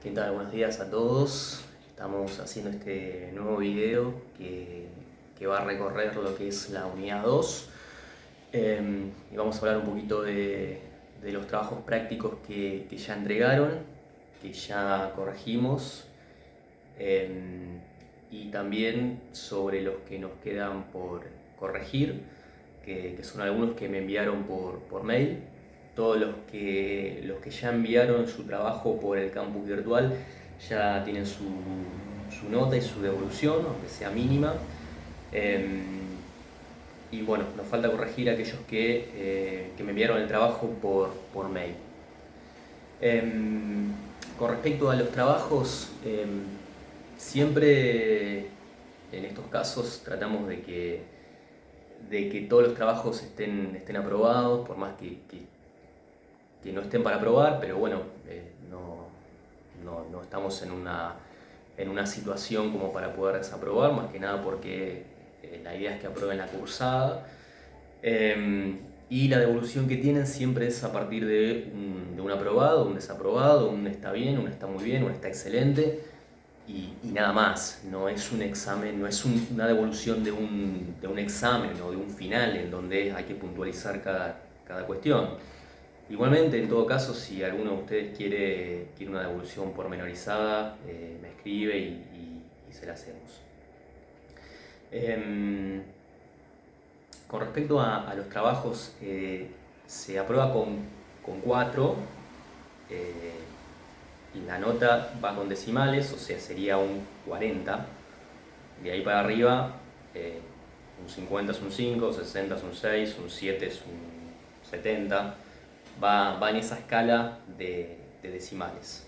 ¿Qué tal? Buenos días a todos. Estamos haciendo este nuevo video que va a recorrer lo que es la unidad 2. Y vamos a hablar un poquito de los trabajos prácticos que ya entregaron, que ya corregimos, y también sobre los que nos quedan por corregir, que son algunos que me enviaron por mail. Todos los que ya enviaron su trabajo por el campus virtual ya tienen su nota y su devolución, aunque sea mínima. Y bueno, nos falta corregir a aquellos que me enviaron el trabajo por mail. Con respecto a los trabajos, siempre en estos casos tratamos de que todos los trabajos estén aprobados, por más que no estén para aprobar, pero bueno, no estamos en una situación como para poder desaprobar, más que nada porque la idea es que aprueben la cursada. Y la devolución que tienen siempre es a partir de un aprobado, un desaprobado, un está bien, un está muy bien, un está excelente, y nada más. No es un examen, no es una devolución de un examen o de un final en donde hay que puntualizar cada cuestión. Igualmente, en todo caso, si alguno de ustedes quiere una devolución pormenorizada, me escribe y se la hacemos. Con respecto a los trabajos, se aprueba con 4, y la nota va con decimales, o sea, sería un 40. De ahí para arriba, un 50 es un 5, 60 es un 6, un 7 es un 70. Va en esa escala de decimales.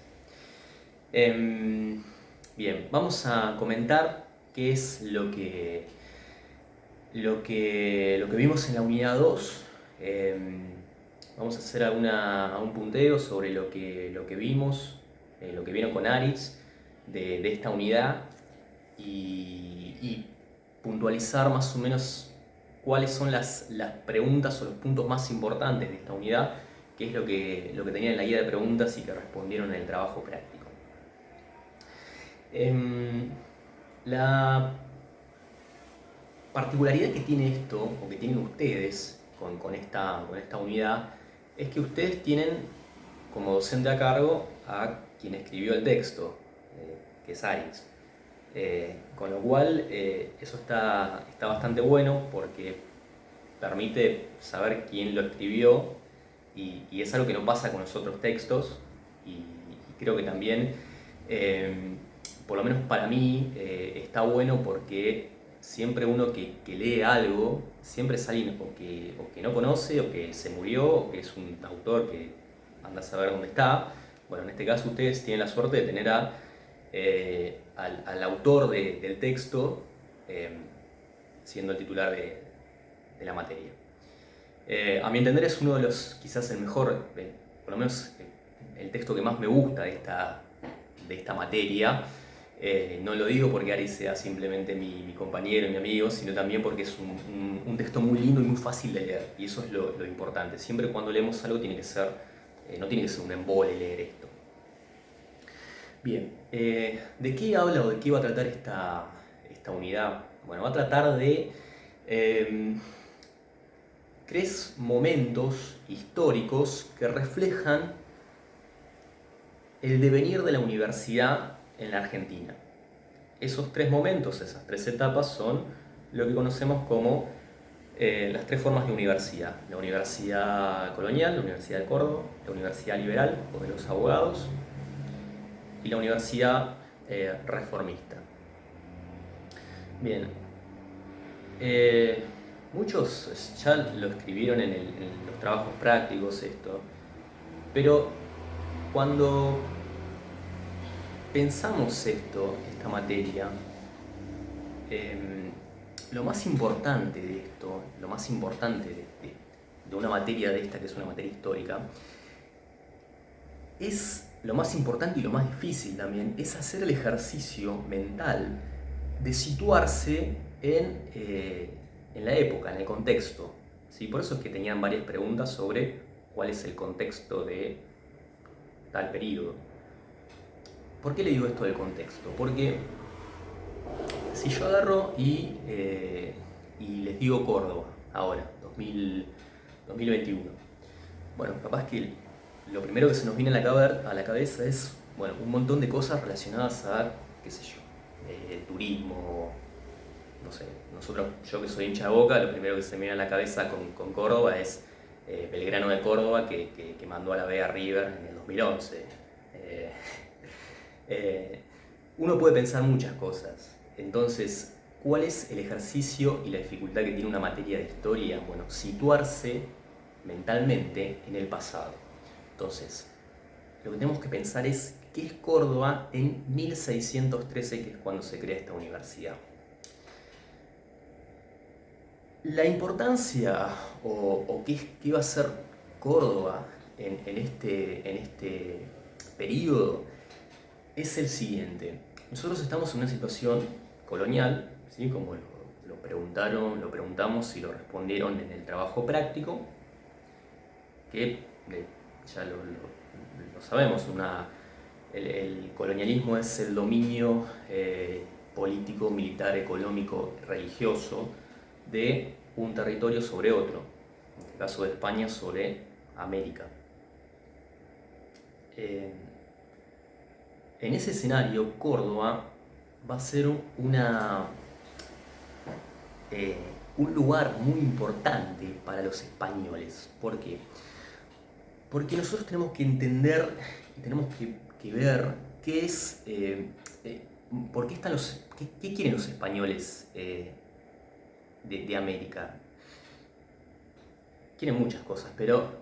Bien, vamos a comentar qué es lo que vimos en la unidad 2. Vamos a hacer un punteo sobre lo que vimos, lo que vieron con Aris de esta unidad, y puntualizar más o menos cuáles son las preguntas o los puntos más importantes de esta unidad, que es lo que tenía en la guía de preguntas y que respondieron en el trabajo práctico. La particularidad que tiene esto, o que tienen ustedes con esta unidad, es que ustedes tienen como docente a cargo a quien escribió el texto, que es Aris. Con lo cual, eso está bastante bueno porque permite saber quién lo escribió, y es algo que no pasa con los otros textos, y creo que también, por lo menos para mí, está bueno porque siempre uno que lee algo, siempre es alguien o que no conoce, o que se murió, o que es un autor que anda a saber dónde está. Bueno, en este caso ustedes tienen la suerte de tener al autor del texto, siendo el titular de la materia. A mi entender es uno de los, quizás el mejor, por lo menos el texto que más me gusta de esta materia. No lo digo porque Ari sea simplemente mi compañero y mi amigo, sino también porque es un texto muy lindo y muy fácil de leer, y eso es lo importante. Siempre cuando leemos algo no tiene que ser un embole leer esto. Bien, ¿de qué habla o de qué va a tratar esta unidad? Bueno, va a tratar de 3 momentos históricos que reflejan el devenir de la universidad en la Argentina. Esos 3 momentos, esas 3 etapas, son lo que conocemos como las 3 formas de universidad: la universidad colonial, la universidad de Córdoba, la universidad liberal o de los abogados, y la universidad reformista. Bien, muchos ya lo escribieron en los trabajos prácticos esto, pero cuando pensamos esta materia, lo más importante de esto, lo más importante de una materia de esta, que es una materia histórica, es lo más importante y lo más difícil también, es hacer el ejercicio mental de situarse en la época, en el contexto. ¿Sí? Por eso es que tenían varias preguntas sobre cuál es el contexto de tal periodo. ¿Por qué le digo esto del contexto? Porque si yo agarro y les digo Córdoba, ahora, 2021, bueno, capaz que lo primero que se nos viene a la cabeza es, bueno, un montón de cosas relacionadas a, qué sé yo, turismo, no sé, yo que soy hincha de Boca, lo primero que se me viene a la cabeza con Córdoba es Belgrano de Córdoba que mandó a la B a River en el 2011. Eh, Uno puede pensar muchas cosas. Entonces, ¿cuál es el ejercicio y la dificultad que tiene una materia de historia? Bueno, situarse mentalmente en el pasado. Entonces, lo que tenemos que pensar es qué es Córdoba en 1613, que es cuando se crea esta universidad. La importancia o qué va a ser Córdoba en este periodo es el siguiente. Nosotros estamos en una situación colonial, ¿sí? Como lo preguntamos y lo respondieron en el trabajo práctico, que ya lo sabemos, el colonialismo es el dominio político, militar, económico, religioso de un territorio sobre otro, en el caso de España sobre América. En ese escenario, Córdoba va a ser un lugar muy importante para los españoles. ¿Por qué? Porque nosotros tenemos que entender y tenemos que ver qué es, por qué están qué quieren los españoles de América. Quieren muchas cosas, pero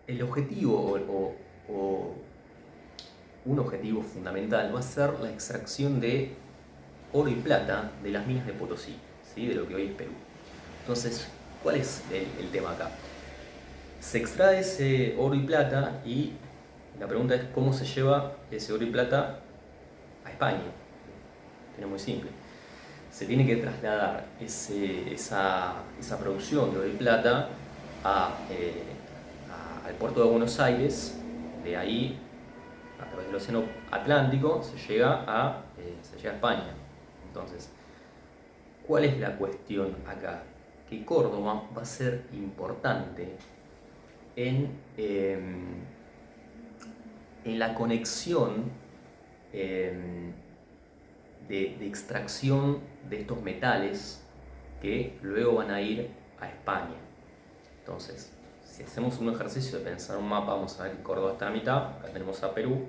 el objetivo o un objetivo fundamental va a ser la extracción de oro y plata de las minas de Potosí, ¿sí? De lo que hoy es Perú. Entonces, ¿cuál es el tema acá? Se extrae ese oro y plata y la pregunta es cómo se lleva ese oro y plata a España. Es muy simple. Se tiene que trasladar esa producción de oro y plata al puerto de Buenos Aires. De ahí, a través del océano Atlántico, se llega a España. Entonces, ¿cuál es la cuestión acá? Que Córdoba va a ser importante en la conexión de extracción de estos metales que luego van a ir a España. Entonces, si hacemos un ejercicio de pensar un mapa, vamos a ver que Córdoba está a la mitad, acá tenemos a Perú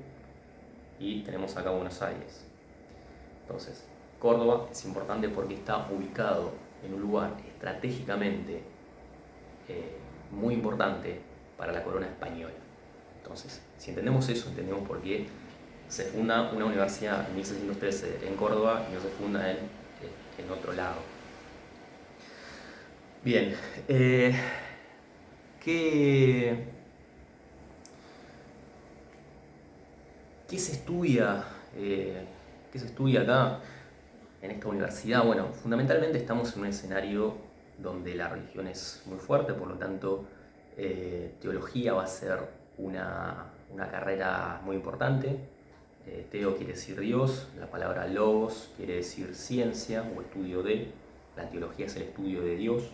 y tenemos acá Buenos Aires. Entonces, Córdoba es importante porque está ubicado en un lugar estratégicamente muy importante para la corona española. Entonces, si entendemos eso, entendemos por qué se funda una universidad en 1613 en Córdoba y no se funda en otro lado. Bien, ¿qué se estudia? ¿Qué se estudia acá en esta universidad? Bueno, fundamentalmente estamos en un escenario donde la religión es muy fuerte, por lo tanto, teología va a ser una carrera muy importante. Teo quiere decir Dios, la palabra logos quiere decir ciencia o estudio de, la teología es el estudio de Dios.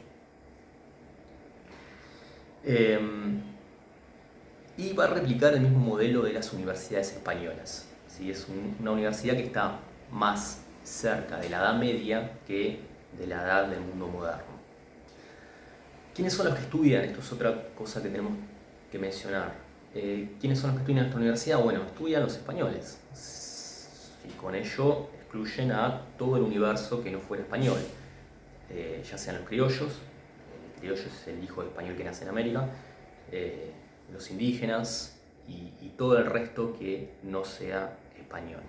Y va a replicar el mismo modelo de las universidades españolas. ¿Sí? Es una universidad que está más cerca de la Edad Media que de la Edad del mundo moderno. ¿Quiénes son los que estudian? Esto es otra cosa que tenemos que mencionar. ¿Quiénes son los que estudian en esta universidad? Bueno, estudian los españoles. Y con ello excluyen a todo el universo que no fuera español. Ya sean los criollos, el criollo es el hijo del español que nace en América, los indígenas y todo el resto que no sea español.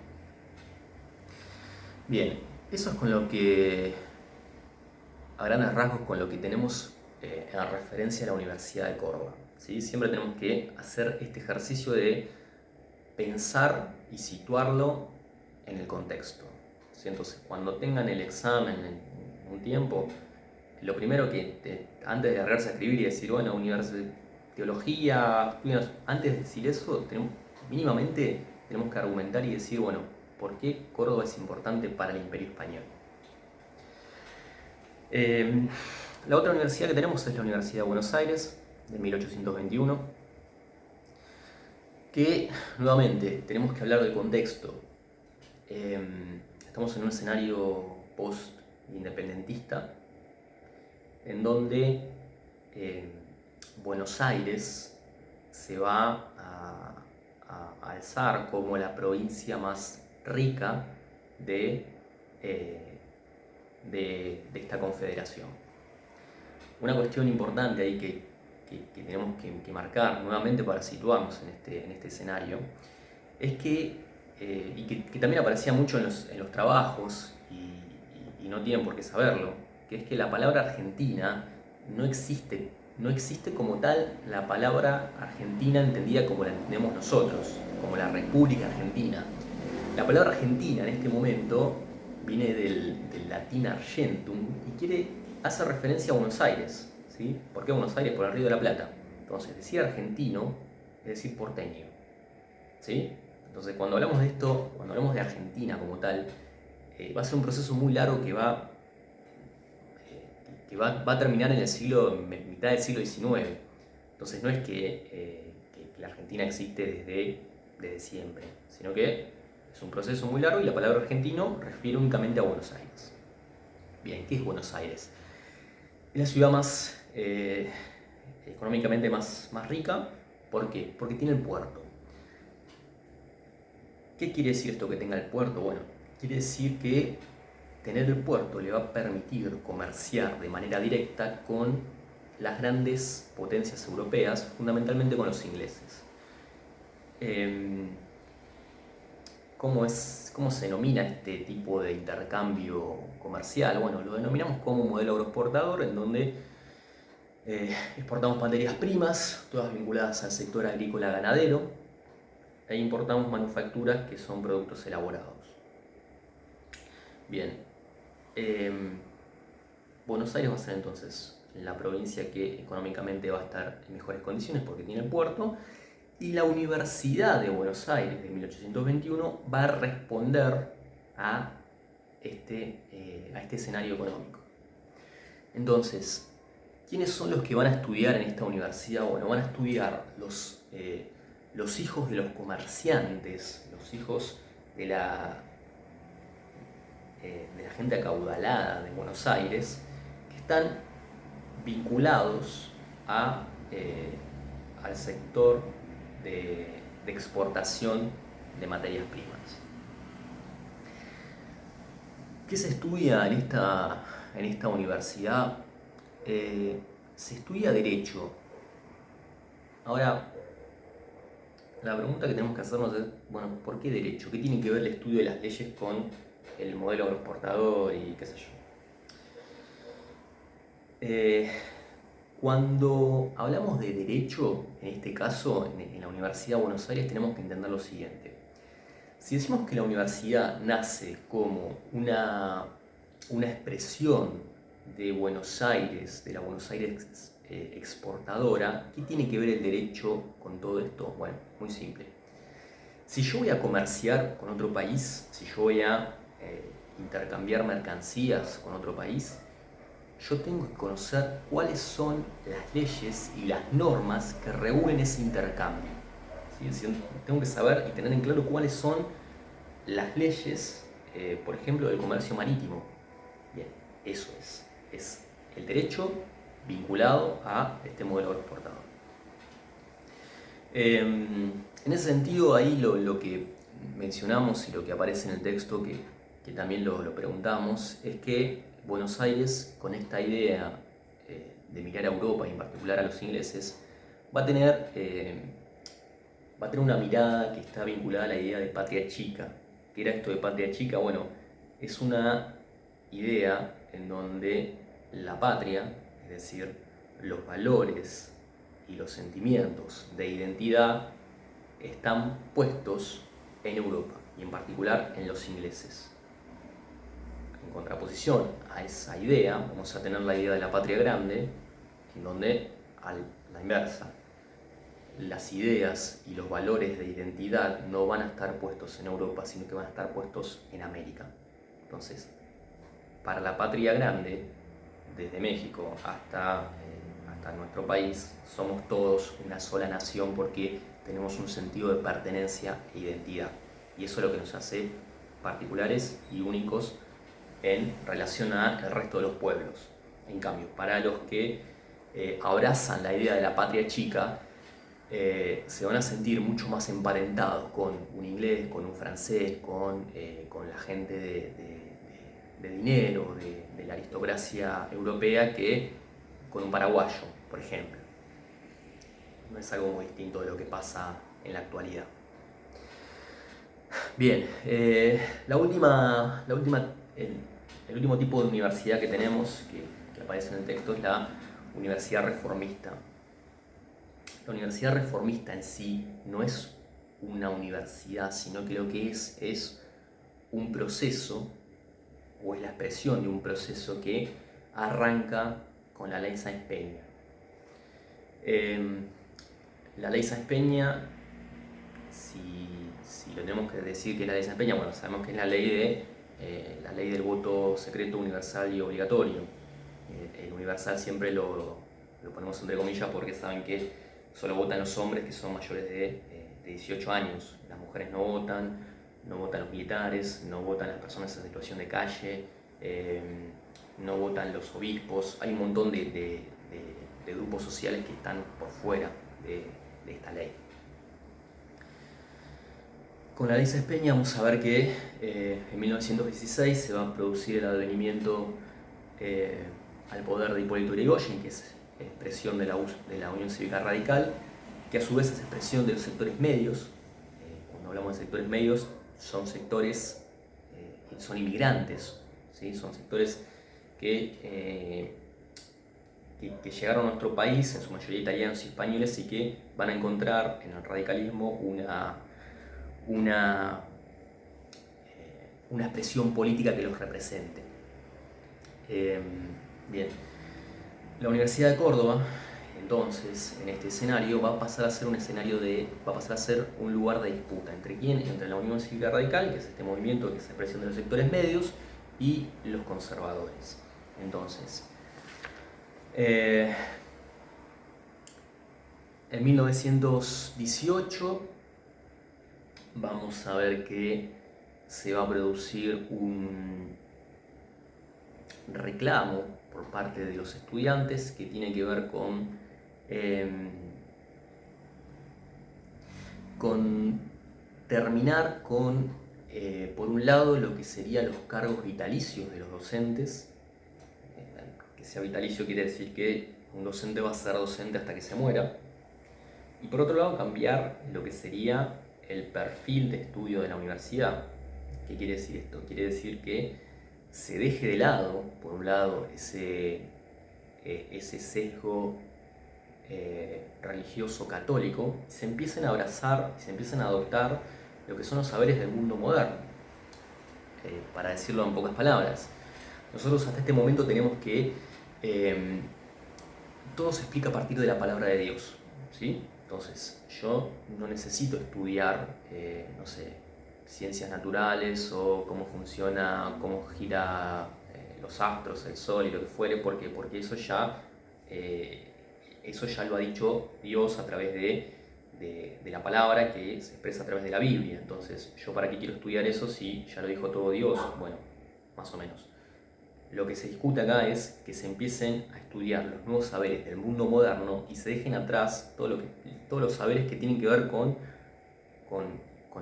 Bien, eso es con lo que, a grandes rasgos, con lo que tenemos en referencia a la Universidad de Córdoba. ¿Sí? Siempre tenemos que hacer este ejercicio de pensar y situarlo en el contexto. ¿Sí? Entonces, cuando tengan el examen en un tiempo, lo primero que, antes de largarse a escribir y decir, bueno, teología, antes de decir eso, mínimamente tenemos que argumentar y decir, bueno, ¿por qué Córdoba es importante para el Imperio Español? La otra universidad que tenemos es la Universidad de Buenos Aires, de 1821, que nuevamente tenemos que hablar del contexto. Estamos en un escenario post-independentista, en donde Buenos Aires se va a alzar como la provincia más rica de esta confederación. Una cuestión importante ahí que tenemos que marcar nuevamente para situarnos en este escenario es que, que también aparecía mucho en los trabajos y no tienen por qué saberlo, que es que la palabra Argentina no existe como tal la palabra Argentina entendida como la entendemos nosotros, como la República Argentina. La palabra Argentina en este momento viene del latín argentum y hace referencia a Buenos Aires. ¿Sí? ¿Por qué Buenos Aires? Por el Río de la Plata. Entonces, decir argentino es decir porteño. ¿Sí? Entonces, cuando hablamos de esto, cuando hablamos de Argentina como tal, va a ser un proceso muy largo que va a terminar en mitad del siglo XIX. Entonces, no es que la Argentina existe desde siempre, sino que es un proceso muy largo y la palabra argentino refiere únicamente a Buenos Aires. Bien, ¿qué es Buenos Aires? Es la ciudad más económicamente más rica. ¿Por qué? Porque tiene el puerto. ¿Qué quiere decir esto que tenga el puerto? Bueno, quiere decir que tener el puerto le va a permitir comerciar de manera directa con las grandes potencias europeas, fundamentalmente con los ingleses. ¿Cómo se denomina este tipo de intercambio comercial? Bueno, lo denominamos como un modelo agroexportador, en donde exportamos materias primas, todas vinculadas al sector agrícola ganadero, e importamos manufacturas que son productos elaborados. Bien, Buenos Aires va a ser entonces la provincia que económicamente va a estar en mejores condiciones porque tiene el puerto, y la Universidad de Buenos Aires de 1821 va a responder a este escenario económico. Entonces, ¿quiénes son los que van a estudiar en esta universidad? Bueno, van a estudiar los hijos de los comerciantes, los hijos de la gente acaudalada de Buenos Aires, que están vinculados al sector de exportación de materias primas. ¿Qué se estudia en esta universidad? Se estudia Derecho. Ahora, la pregunta que tenemos que hacernos es, bueno, ¿por qué Derecho? ¿Qué tiene que ver el estudio de las leyes con el modelo agroexportador y qué sé yo? Cuando hablamos de derecho, en este caso, en la Universidad de Buenos Aires, tenemos que entender lo siguiente. Si decimos que la universidad nace como una expresión de Buenos Aires, de la Buenos Aires exportadora, ¿qué tiene que ver el derecho con todo esto? Bueno, muy simple. Si yo voy a comerciar con otro país, si yo voy a intercambiar mercancías con otro país, yo tengo que conocer cuáles son las leyes y las normas que regulen ese intercambio. ¿Sí? Tengo que saber y tener en claro cuáles son las leyes, por ejemplo, del comercio marítimo. Bien, eso es el derecho vinculado a este modelo agroexportador. En ese sentido, ahí lo que mencionamos y lo que aparece en el texto, que también lo preguntamos, es que Buenos Aires, con esta idea de mirar a Europa y en particular a los ingleses, va a tener una mirada que está vinculada a la idea de patria chica. ¿Qué era esto de patria chica? Bueno, es una idea en donde la patria, es decir, los valores y los sentimientos de identidad, están puestos en Europa y en particular en los ingleses. En contraposición a esa idea, vamos a tener la idea de la patria grande, en donde, a la inversa, las ideas y los valores de identidad no van a estar puestos en Europa, sino que van a estar puestos en América. Entonces, para la patria grande, desde México hasta nuestro país, somos todos una sola nación porque tenemos un sentido de pertenencia e identidad. Y eso es lo que nos hace particulares y únicos en relación al resto de los pueblos. En cambio, para los que abrazan la idea de la patria chica, se van a sentir mucho más emparentados con un inglés, con un francés, con la gente de dinero, de la aristocracia europea, que con un paraguayo, por ejemplo. No es algo muy distinto de lo que pasa en la actualidad. Bien, el último tipo de universidad que tenemos, que aparece en el texto, es la universidad reformista. La universidad reformista en sí no es una universidad, sino que lo que es un proceso, o es la expresión de un proceso que arranca con la ley Sáenz Peña. La ley Sáenz Peña, si lo tenemos que decir que es la ley Sáenz Peña, bueno, sabemos que es la ley del voto secreto, universal y obligatorio. El universal siempre lo ponemos entre comillas porque saben que solo votan los hombres que son mayores de 18 años. Las mujeres no votan los militares, no votan las personas en situación de calle, no votan los obispos. Hay un montón de grupos sociales que están por fuera de esta ley. Con la ley Sáenz Peña vamos a ver que en 1916 se va a producir el advenimiento al poder de Hipólito Yrigoyen, que es expresión de la Unión Cívica Radical, que a su vez es expresión de los sectores medios. Cuando hablamos de sectores medios, son sectores que son inmigrantes, ¿sí? Son sectores que llegaron a nuestro país, en su mayoría italianos y españoles, y que van a encontrar en el radicalismo una expresión política que los represente. Bien. La Universidad de Córdoba, entonces, en este escenario, va a pasar a ser un lugar de disputa. ¿Entre quién? Entre la Unión Cívica Radical, que es este movimiento que es expresión de los sectores medios, y los conservadores. Entonces, en 1918 vamos a ver que se va a producir un reclamo por parte de los estudiantes que tiene que ver con terminar con, por un lado, lo que serían los cargos vitalicios de los docentes. Que sea vitalicio quiere decir que un docente va a ser docente hasta que se muera. Y por otro lado, cambiar lo que sería el perfil de estudio de la universidad. ¿Qué quiere decir esto? Quiere decir que se deje de lado, por un lado, ese sesgo religioso católico, y se empiecen a abrazar y se empiecen a adoptar lo que son los saberes del mundo moderno. Para decirlo en pocas palabras, nosotros hasta este momento tenemos que todo se explica a partir de la palabra de Dios, ¿sí? Entonces, yo no necesito estudiar, no sé, ciencias naturales o cómo funciona, cómo gira los astros, el sol y lo que fuere, porque eso ya lo ha dicho Dios a través de la palabra que se expresa a través de la Biblia. Entonces, ¿yo para qué quiero estudiar eso si ya lo dijo todo Dios? Bueno, más o menos. Lo que se discute acá es que se empiecen a estudiar los nuevos saberes del mundo moderno y se dejen atrás todos los saberes que tienen que ver con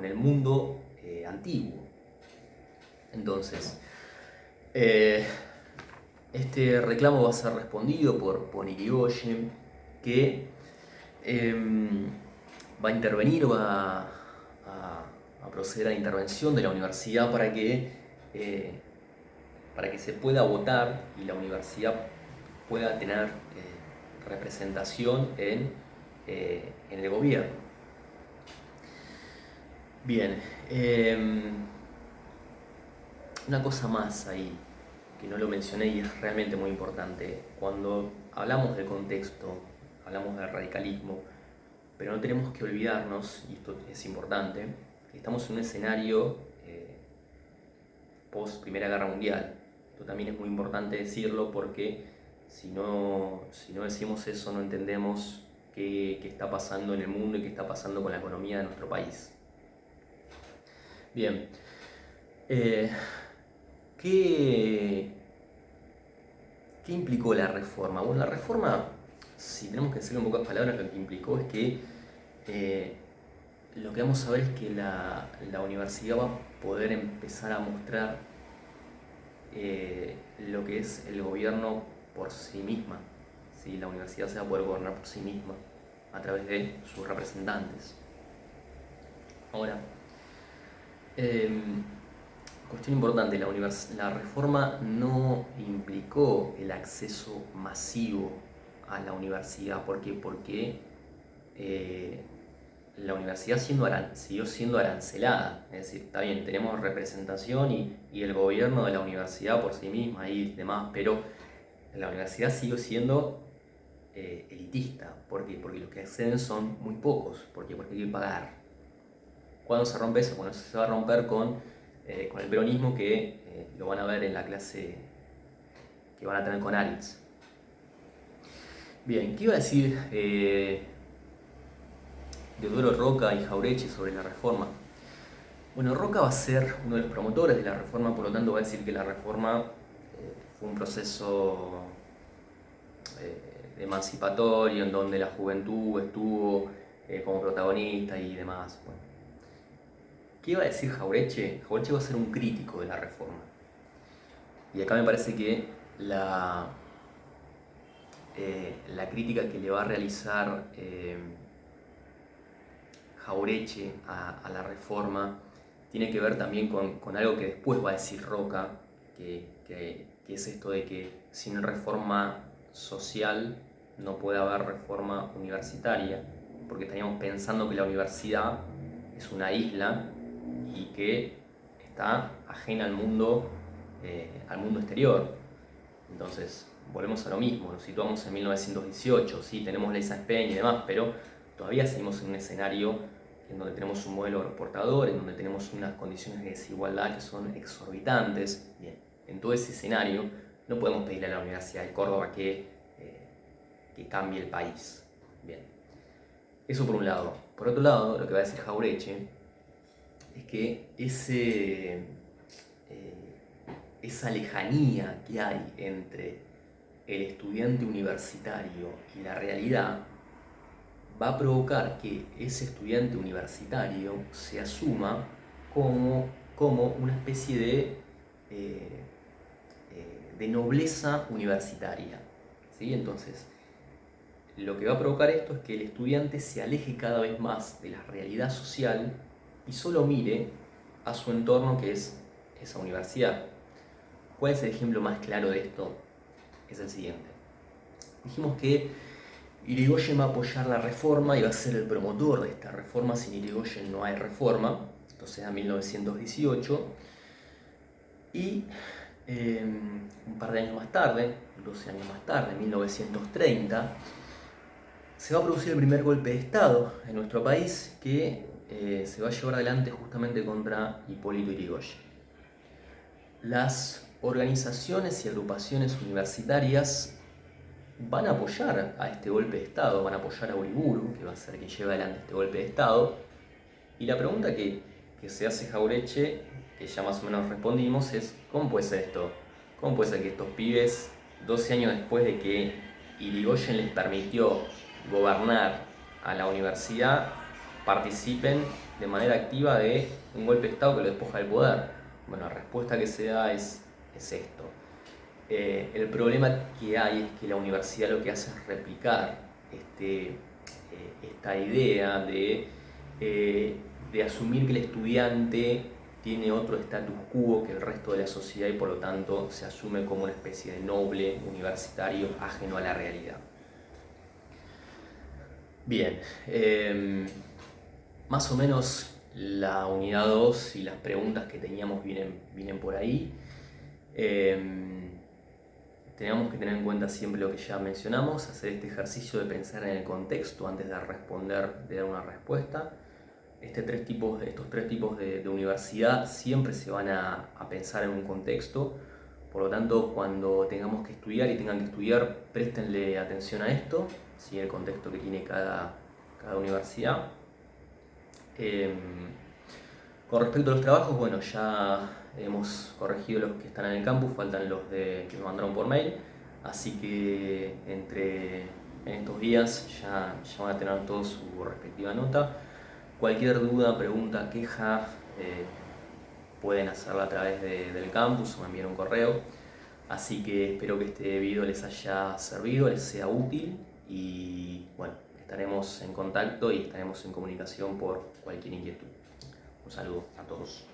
el mundo antiguo. Entonces, este reclamo va a ser respondido por Yrigoyen, que va a intervenir, va a proceder a la intervención de la universidad para que se pueda votar y la universidad pueda tener representación en el gobierno. Bien, una cosa más ahí que no lo mencioné y es realmente muy importante. Cuando hablamos del contexto, hablamos del radicalismo, pero no tenemos que olvidarnos, y esto es importante, que estamos en un escenario post Primera Guerra Mundial. Esto también es muy importante decirlo porque si no decimos eso no entendemos qué está pasando en el mundo y qué está pasando con la economía de nuestro país. Bien, ¿qué implicó la reforma? Bueno, la reforma, si tenemos que decirlo en pocas palabras, lo que implicó es que lo que vamos a ver es que la universidad va a poder empezar a mostrar lo que es el gobierno por sí misma. ¿Sí? La universidad se va a poder gobernar por sí misma a través de sus representantes. Ahora, cuestión importante, la reforma no implicó el acceso masivo a la universidad. ¿Por qué? Porque la universidad siguió siendo arancelada. Es decir, está bien, tenemos representación y el gobierno de la universidad por sí misma y demás, pero la universidad siguió siendo elitista. ¿Por qué? Porque los que acceden son muy pocos. ¿Por qué? Porque hay que pagar. ¿Cuándo se rompe eso? Bueno, eso se va a romper con el peronismo, que lo van a ver en la clase que van a tener con Aritz. Bien, ¿qué iba a decir Deodoro Roca y Jauretche sobre la reforma? Bueno, Roca va a ser uno de los promotores de la reforma, por lo tanto va a decir que la reforma fue un proceso emancipatorio en donde la juventud estuvo como protagonista y demás. Bueno, ¿qué iba a decir Jauretche? Jauretche va a ser un crítico de la reforma. Y acá me parece que la crítica que le va a realizar Jauretche a la reforma tiene que ver también con algo que después va a decir Roca, que es esto de que sin reforma social no puede haber reforma universitaria, porque estaríamos pensando que la universidad es una isla y que está ajena al mundo exterior. Entonces, volvemos a lo mismo, nos situamos en 1918, sí, tenemos ley Sáenz Peña y demás, pero todavía seguimos en un escenario en donde tenemos un modelo agroexportador, en donde tenemos unas condiciones de desigualdad que son exorbitantes. Bien, en todo ese escenario no podemos pedirle a la Universidad de Córdoba que cambie el país. Bien, eso por un lado. Por otro lado, lo que va a decir Jauretche es que esa lejanía que hay entre el estudiante universitario y la realidad va a provocar que ese estudiante universitario se asuma como una especie de nobleza universitaria. ¿Sí? Entonces, lo que va a provocar esto es que el estudiante se aleje cada vez más de la realidad social y solo mire a su entorno, que es esa universidad. ¿Cuál es el ejemplo más claro de esto? Es el siguiente. Dijimos que Irigoyen va a apoyar la reforma y va a ser el promotor de esta reforma. Sin Irigoyen no hay reforma. Esto se da en 1918. Y un par de años más tarde, 12 años más tarde, en 1930, se va a producir el primer golpe de Estado en nuestro país, que se va a llevar adelante justamente contra Hipólito Yrigoyen. Las organizaciones y agrupaciones universitarias van a apoyar a este golpe de Estado, van a apoyar a Uriburu, que va a ser quien lleve adelante este golpe de Estado. Y la pregunta que se hace Jauretche, que ya más o menos respondimos, es ¿cómo puede ser esto? ¿Cómo puede ser que estos pibes, 12 años después de que Irigoyen les permitió gobernar a la universidad, participen de manera activa de un golpe de Estado que lo despoja del poder? Bueno, la respuesta que se da es esto. El problema que hay es que la universidad lo que hace es replicar esta idea de asumir que el estudiante tiene otro status quo que el resto de la sociedad y por lo tanto se asume como una especie de noble universitario ajeno a la realidad. Bien, más o menos la unidad 2 y las preguntas que teníamos vienen por ahí. tenemos que tener en cuenta siempre lo que ya mencionamos, hacer este ejercicio de pensar en el contexto antes de responder, de dar una respuesta. Estos tres tipos de universidad siempre se van a pensar en un contexto, por lo tanto cuando tengamos que estudiar y tengan que estudiar, préstenle atención a esto, ¿sí? El contexto que tiene cada universidad. Con respecto a los trabajos, bueno, ya hemos corregido los que están en el campus, faltan los que me mandaron por mail, así que en estos días ya van a tener todos su respectiva nota. Cualquier duda, pregunta, queja, pueden hacerla a través del campus o enviar un correo. Así que espero que este video les haya servido, les sea útil y bueno, estaremos en contacto y estaremos en comunicación por cualquier inquietud. Un saludo a todos.